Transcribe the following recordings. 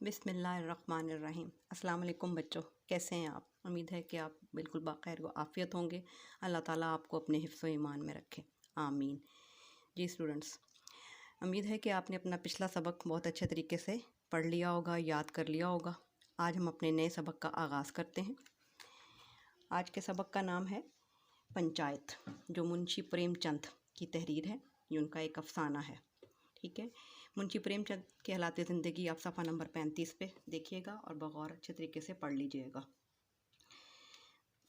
बिस्मिल्लाहिर्रहमानिर्रहीम। अस्सलाम वालेकुम बच्चों, कैसे हैं आप? उम्मीद है कि आप बिल्कुल बाखैर व आफ़ियत होंगे। अल्लाह ताला आपको अपने हिफ्ज़ व ईमान में रखे, आमीन। जी स्टूडेंट्स, उम्मीद है कि आपने अपना पिछला सबक बहुत अच्छे तरीके से पढ़ लिया होगा, याद कर लिया होगा। आज हम अपने नए सबक का आगाज़ करते हैं। आज के सबक का नाम है पंचायत, जो मुंशी प्रेमचंद की तहरीर है। ये उनका एक अफसाना है, ठीक है। मुंशी प्रेमचंद के हालात ज़िंदगी आप सफ़ा नंबर 35 पे देखिएगा और बगौर अच्छे तरीके से पढ़ लीजिएगा।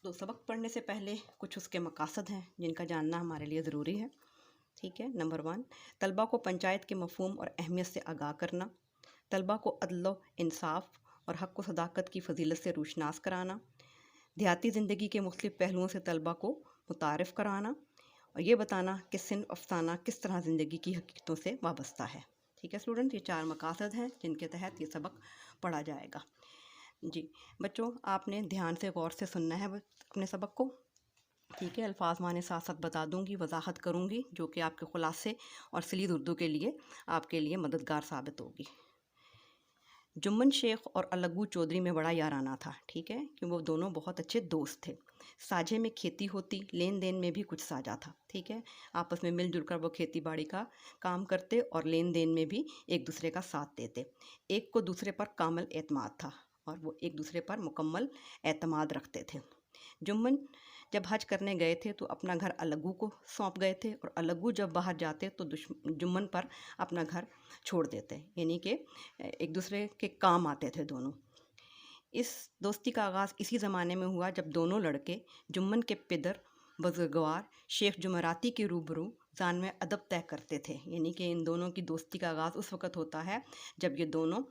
तो सबक पढ़ने से पहले कुछ उसके मकासद हैं जिनका जानना हमारे लिए ज़रूरी है, ठीक है। नंबर 1, तलबा को पंचायत के मफ़हूम और अहमियत से आगाह करना। तलबा को अदल इंसाफ और हक़ व सदाकत की फ़जीलत से रोशनास कराना। देहाती ज़िंदगी के मुख्तलिफ़ पहलुओं से तलबा को मुतारिफ़ कराना और ये बताना कि सिन्फ़ अफसाना किस तरह ज़िंदगी की हकीकतों से वाबस्ता है। ठीक है स्टूडेंट, ये 4 मकासद हैं जिनके तहत ये सबक पढ़ा जाएगा। जी बच्चों, आपने ध्यान से गौर से सुनना है अपने सबक को, ठीक है। अल्फाज माने साथ साथ बता दूंगी, वजाहत करूंगी, जो कि आपके खुलासे और सलीद उर्दू के लिए आपके लिए मददगार साबित होगी। जुम्मन शेख और अलगू चौधरी में बड़ा याराना था, ठीक है, कि वो दोनों बहुत अच्छे दोस्त थे। साझे में खेती होती, लेन देन में भी कुछ साझा था, ठीक है। आपस में मिलजुल कर वो खेती बाड़ी का काम करते और लेन देन में भी एक दूसरे का साथ देते। एक को दूसरे पर कामिल एतमाद था और वो एक दूसरे पर मुकम्मल एतमाद रखते थे। जुम्मन जब हज करने गए थे तो अपना घर अलगू को सौंप गए थे और अलगू जब बाहर जाते तो जुम्मन पर अपना घर छोड़ देते, यानी कि एक दूसरे के काम आते थे दोनों। इस दोस्ती का आगाज़ इसी ज़माने में हुआ जब दोनों लड़के जुम्मन के पिदर बुजुर्गवार शेख जुमराती के रूबरू जान में अदब तय करते थे, यानी कि इन दोनों की दोस्ती का आगाज़ उस वक़्त होता है जब ये दोनों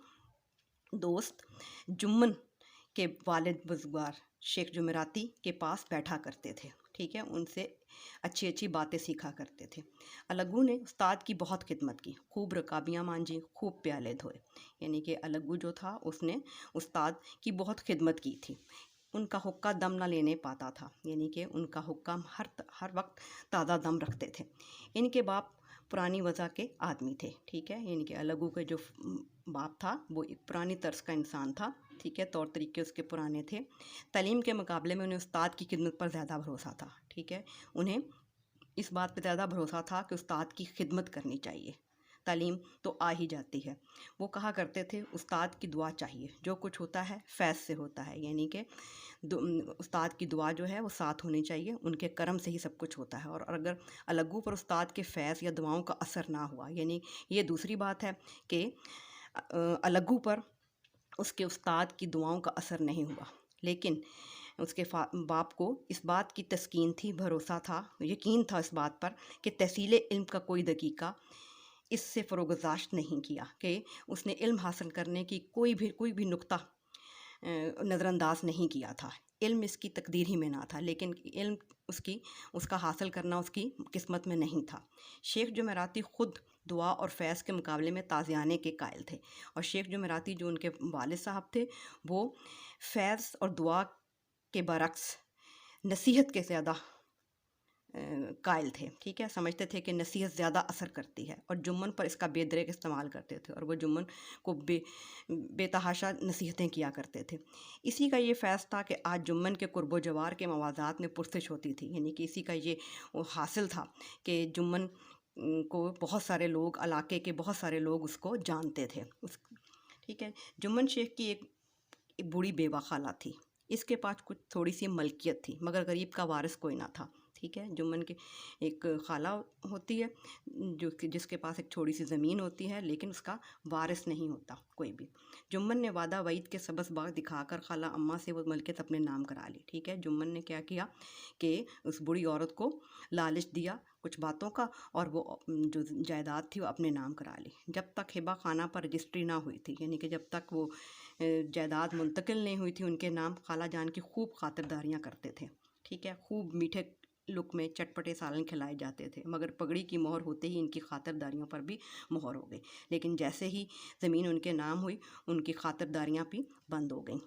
दोस्त जुम्मन के वालिद बुजुर्गवार शेख जुमराती के पास बैठा करते थे, ठीक है। उनसे अच्छी अच्छी बातें सीखा करते थे। अलगू ने उस्ताद की बहुत खिदमत की, खूब रकाबियाँ मांझी, खूब प्याले धोए, यानी कि अलगू जो था उसने उस्ताद की बहुत खिदमत की थी। उनका हुक्का दम ना लेने पाता था, यानी कि उनका हुक्का हर वक्त ताज़ा दम रखते थे। इनके बाप पुरानी वज़ह के आदमी थे, ठीक है, यानी कि अलगू के जो बाप था वो एक पुरानी तर्ज का इंसान था, ठीक है। तौर तरीके उसके पुराने थे। तालीम के मुकाबले में उन्हें उस्ताद की खिदमत पर ज़्यादा भरोसा था, ठीक है। उन्हें इस बात पर ज़्यादा भरोसा था कि उस्ताद की खिदमत करनी चाहिए, तालीम तो आ ही जाती है। वो कहा करते थे उस्ताद की दुआ चाहिए, जो कुछ होता है फैज़ से होता है, यानी कि उस्ताद की दुआ जो है वो साथ होनी चाहिए, उनके करम से ही सब कुछ होता है। और अगर अलगू पर उस्ताद के फैज़ या दुआओं का असर ना हुआ, यानी ये दूसरी बात है कि अलगू पर उसके उस्ताद की दुआओं का असर नहीं हुआ, लेकिन उसके बाप को इस बात की तस्कीन थी, भरोसा था, यकीन था इस बात पर कि तहसील इल्म का कोई दकीका इससे फ़रोग़दाश्त नहीं किया, कि उसने इल्म हासिल करने की कोई भी नुक्ता नज़रअंदाज नहीं किया था। इल्म इसकी तकदीर ही में ना था, लेकिन इल्म उसका हासिल करना उसकी किस्मत में नहीं था। शेख जुमराती ख़ुद दुआ और फैज़ के मुकाबले में ताज़ियाने के कायल थे, और शेख जुमराती जो उनके वालिद साहब थे वो फैज़ और दुआ के बरक्स नसीहत के ज़्यादा कायल थे, ठीक है। समझते थे कि नसीहत ज़्यादा असर करती है, और जुम्मन पर इसका बेदरेक इस्तेमाल करते थे, और वो जुम्मन को बेतहाशा नसीहतें किया करते थे। इसी का ये फ़ैज़ था कि आज जुम्मन के कुर्बो जवार के मवाज़ात में पुरसिश होती थी, यानी कि इसी का ये हासिल था कि जुम्मन को बहुत सारे लोग, इलाके के बहुत सारे लोग उसको जानते थे, ठीक है। जुम्मन शेख की एक बूढ़ी बेवा खाला थी, इसके पास कुछ थोड़ी सी मलकियत थी, मगर गरीब का वारिस कोई ना था, ठीक है। जुम्मन की एक खाला होती है जिसके पास एक थोड़ी सी ज़मीन होती है, लेकिन उसका वारिस नहीं होता कोई भी। जुम्मन ने वादा वईद के सबस बाग दिखाकर खाला अम्मा से वो मलकियत अपने नाम करा ली, ठीक है। जुम्मन ने क्या किया कि उस बूढ़ी औरत को लालच दिया कुछ बातों का, और वो जो जायदाद थी वो अपने नाम करा ली। जब तक हिबा खाना पर रजिस्ट्री ना हुई थी, यानी कि जब तक वो जायदाद मुंतकिल नहीं हुई थी उनके नाम, खाला जान की खूब खातिरदारियाँ करते थे, ठीक है। खूब मीठे लुक में चटपटे सालन खिलाए जाते थे, मगर पगड़ी की मोहर होते ही इनकी खातिरदारियों पर भी मोहर हो गई। लेकिन जैसे ही ज़मीन उनके नाम हुई, उनकी खातिरदारियाँ भी बंद हो गईं।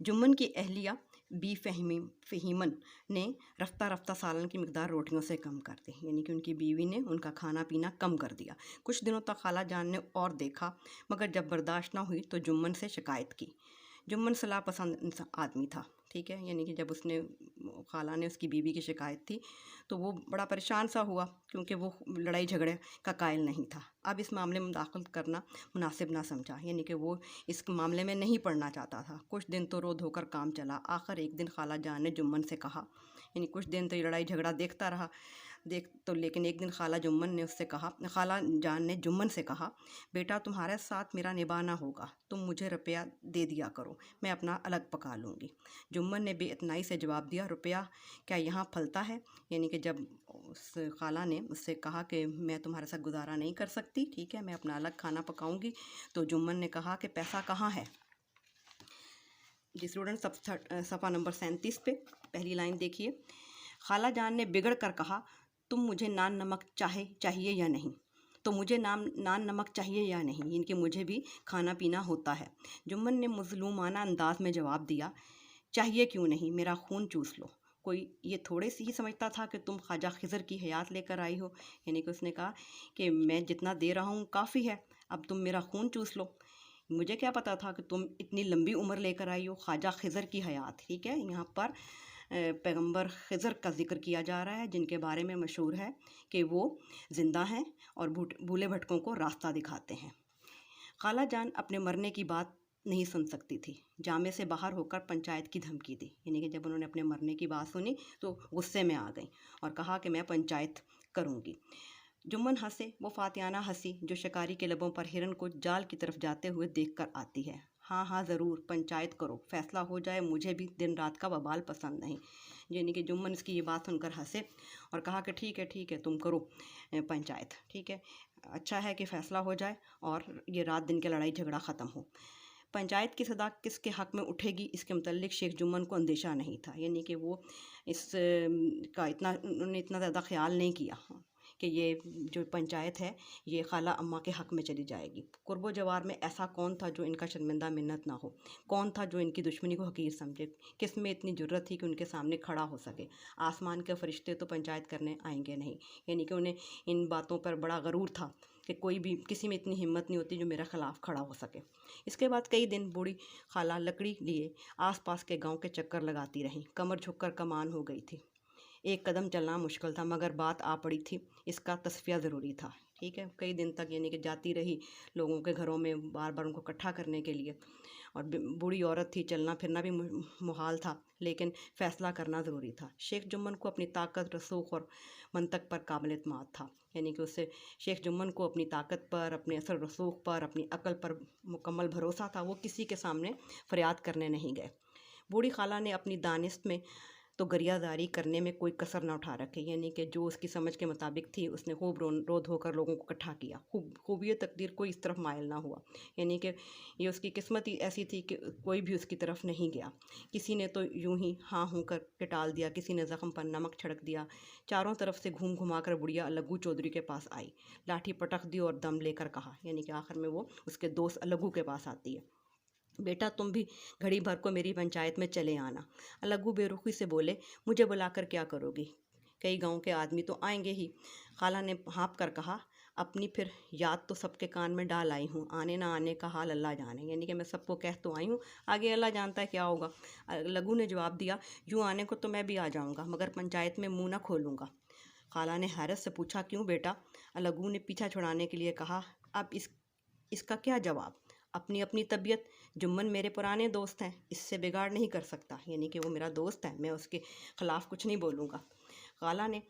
जुम्मन की अहलिया बी फहीमन ने रफ्ता रफ्ता सालन की मकदार रोटियों से कम कर दी, यानी कि उनकी बीवी ने उनका खाना पीना कम कर दिया। कुछ दिनों तक खाला जान ने और देखा, मगर जब बर्दाश्त ना हुई तो जुम्मन से शिकायत की। जुम्मन सलाह पसंद आदमी था, ठीक है, यानी कि जब उसने खाला ने उसकी बीवी की शिकायत थी तो वो बड़ा परेशान सा हुआ, क्योंकि वो लड़ाई झगड़े का कायल नहीं था। अब इस मामले में मुदाखलत करना मुनासिब ना समझा, यानी कि वो इस मामले में नहीं पड़ना चाहता था। कुछ दिन तो रो धोकर काम चला। आखिर एक दिन खाला जान ने जुम्मन से कहा, यानी कुछ दिन तो ये लड़ाई झगड़ा देखता रहा, लेकिन एक दिन खाला जान ने जुम्मन से कहा, बेटा तुम्हारे साथ मेरा निभाना होगा, तुम मुझे रुपया दे दिया करो, मैं अपना अलग पका लूँगी। जुम्मन ने बेइतनाई से जवाब दिया, रुपया क्या यहाँ फलता है? यानी कि जब उस खाला ने उससे कहा कि मैं तुम्हारे साथ गुजारा नहीं कर सकती, ठीक है, मैं अपना अलग खाना पकाऊंगी, तो जुम्मन ने कहा कि पैसा कहाँ है? जी स्टूडेंट, सफ़ा नंबर 37 पे पहली लाइन देखिए। खाला जान ने बिगड़ कर कहा, तुम मुझे नान नमक चाहिए या नहीं? तो मुझे नान नमक चाहिए या नहीं, इनके मुझे भी खाना पीना होता है। जुम्मन ने मज़लूमाना अंदाज में जवाब दिया, चाहिए क्यों नहीं, मेरा खून चूस लो। कोई ये थोड़े सी ही समझता था कि तुम ख्वाजा खिज़र की हयात लेकर आई हो, यानी कि उसने कहा कि मैं जितना दे रहा हूँ काफ़ी है, अब तुम मेरा खून चूस लो। मुझे क्या पता था कि तुम इतनी लंबी उम्र लेकर आई हो, ख्वाजा खिज़र की हयात, ठीक है। यहाँ पर पैगंबर खिज़र का ज़िक्र किया जा रहा है, जिनके बारे में मशहूर है कि वो ज़िंदा हैं और भूले भटकों को रास्ता दिखाते हैं। खाला जान अपने मरने की बात नहीं सुन सकती थी, जामे से बाहर होकर पंचायत की धमकी दी, यानी कि जब उन्होंने अपने मरने की बात सुनी तो गुस्से में आ गई और कहा कि मैं पंचायत करूँगी। जुम्मन हंसे, वो फातियाना हंसी जो शिकारी के लबों पर हिरन को जाल की तरफ जाते हुए देखकर आती है। हाँ हाँ ज़रूर, पंचायत करो, फैसला हो जाए, मुझे भी दिन रात का बवाल पसंद नहीं। यानी कि जुम्मन इसकी ये बात सुनकर हंसे और कहा कि ठीक है तुम करो पंचायत, ठीक है, अच्छा है कि फ़ैसला हो जाए और ये रात दिन की लड़ाई झगड़ा ख़त्म हो। पंचायत की सदा किसके हक़ में उठेगी, इसके मुतल्लिक शेख जुम्मन को अंदेशा नहीं था, यानी कि वो उन्होंने इतना ज़्यादा ख्याल नहीं किया कि ये जो पंचायत है ये खाला अम्मा के हक़ में चली जाएगी। कुर्बो जवार में ऐसा कौन था जो इनका शर्मिंदा मिन्नत ना हो? कौन था जो इनकी दुश्मनी को हकीर समझे? किस में इतनी ज़रूरत थी कि उनके सामने खड़ा हो सके? आसमान के फरिश्ते तो पंचायत करने आएंगे नहीं, यानी कि उन्हें इन बातों पर बड़ा गरूर था कि कोई भी किसी में इतनी हिम्मत नहीं होती जो मेरे ख़िलाफ़ खड़ा हो सके। इसके बाद कई दिन बूढ़ी खाला लकड़ी लिए आसपास के गांव के चक्कर लगाती रहीं। कमर झुककर कमान हो गई थी, एक कदम चलना मुश्किल था, मगर बात आ पड़ी थी, इसका तस्फिया ज़रूरी था, ठीक है। कई दिन तक यानी कि जाती रही लोगों के घरों में बार बार उनको इकट्ठा करने के लिए, और बूढ़ी औरत थी, चलना फिरना भी मुहाल था, लेकिन फ़ैसला करना ज़रूरी था। शेख जुम्मन को अपनी ताकत, रसूख और मंतक पर काबिल एतमाद था, यानी कि उससे शेख जुम्मन को अपनी ताकत पर, अपने असर रसूख पर, अपनी अकल पर मुकम्मल भरोसा था। वो किसी के सामने फरियाद करने नहीं गए। बूढ़ी खाला ने अपनी दानिस्त में तो गरियाजारी करने में कोई कसर ना उठा रखे, यानी कि जो उसकी समझ के मुताबिक थी उसने खूब रो धोकर लोगों को इकट्ठा किया। खूबियत तकदीर कोई इस तरफ मायल ना हुआ, यानी कि ये उसकी किस्मत ही ऐसी थी कि कोई भी उसकी तरफ नहीं गया। किसी ने तो यूं ही हाँ हूँ करके टाल दिया, किसी ने ज़ख्म पर नमक छिड़क दिया। चारों तरफ से घूम घुमा कर बुढ़िया अलगू चौधरी के पास आई, लाठी पटक दी और दम लेकर कहा, यानी कि आखिर में वो उसके दोस्त अलगू के पास आती है, बेटा तुम भी घड़ी भर को मेरी पंचायत में चले आना। अलगू बेरुखी से बोले, मुझे बुलाकर क्या करोगी, कई गांव के आदमी तो आएंगे ही। खाला ने हाँप कर कहा, अपनी फिर याद तो सबके कान में डाल आई हूँ, आने ना आने का हाल अल्लाह जाने, यानी कि मैं सबको कह तो आई हूँ, आगे अल्लाह जानता है क्या होगा। अलगू ने जवाब दिया, यूँ आने को तो मैं भी आ जाऊँगा, मगर पंचायत में मुँह ना खोलूँगा। खाला ने हैरत से पूछा, क्यों बेटा? अलगू ने पीछा छुड़ाने के लिए कहा, अब इसका क्या जवाब? अपनी अपनी तबीयत, जुम्मन मेरे पुराने दोस्त हैं, इससे बिगाड़ नहीं कर सकता, यानी कि वो मेरा दोस्त है, मैं उसके ख़िलाफ़ कुछ नहीं बोलूँगा। खाला ने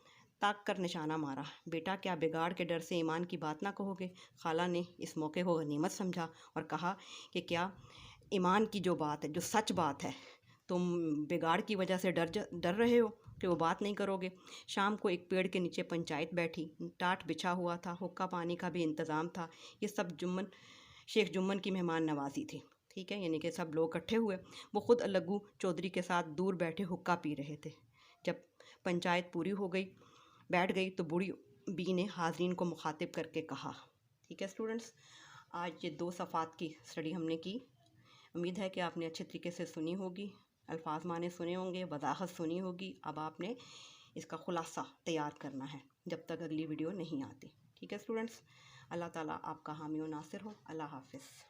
ताक कर निशाना मारा, बेटा क्या बिगाड़ के डर से ईमान की बात ना कहोगे? खाला ने इस मौके को गनीमत समझा और कहा कि क्या ईमान की जो बात है, जो सच बात है, तुम बिगाड़ की वजह से डर रहे हो कि वो बात नहीं करोगे? शाम को एक पेड़ के नीचे पंचायत बैठी, टाट बिछा हुआ था, हुक्का पानी का भी इंतज़ाम था। ये सब शेख जुम्मन की मेहमान नवाजी थी, ठीक है, यानी कि सब लोग इकट्ठे हुए। वो ख़ुद अलगू चौधरी के साथ दूर बैठे हुक्का पी रहे थे। जब पंचायत पूरी हो गई, बैठ गई, तो बूढ़ी बी ने हाज़रीन को मुखातिब करके कहा, ठीक है स्टूडेंट्स, आज ये 2 सफ़ात की स्टडी हमने की। उम्मीद है कि आपने अच्छे तरीके से सुनी होगी। الفاظ معنی سنے ہوں گے، وضاحت سنی ہوگی، اب آپ نے اس کا خلاصہ تیار کرنا ہے جب تک اگلی ویڈیو نہیں آتی. ٹھیک ہے اسٹوڈنٹس، اللہ تعالیٰ آپ کا حامی و ناصر ہو. اللہ حافظ.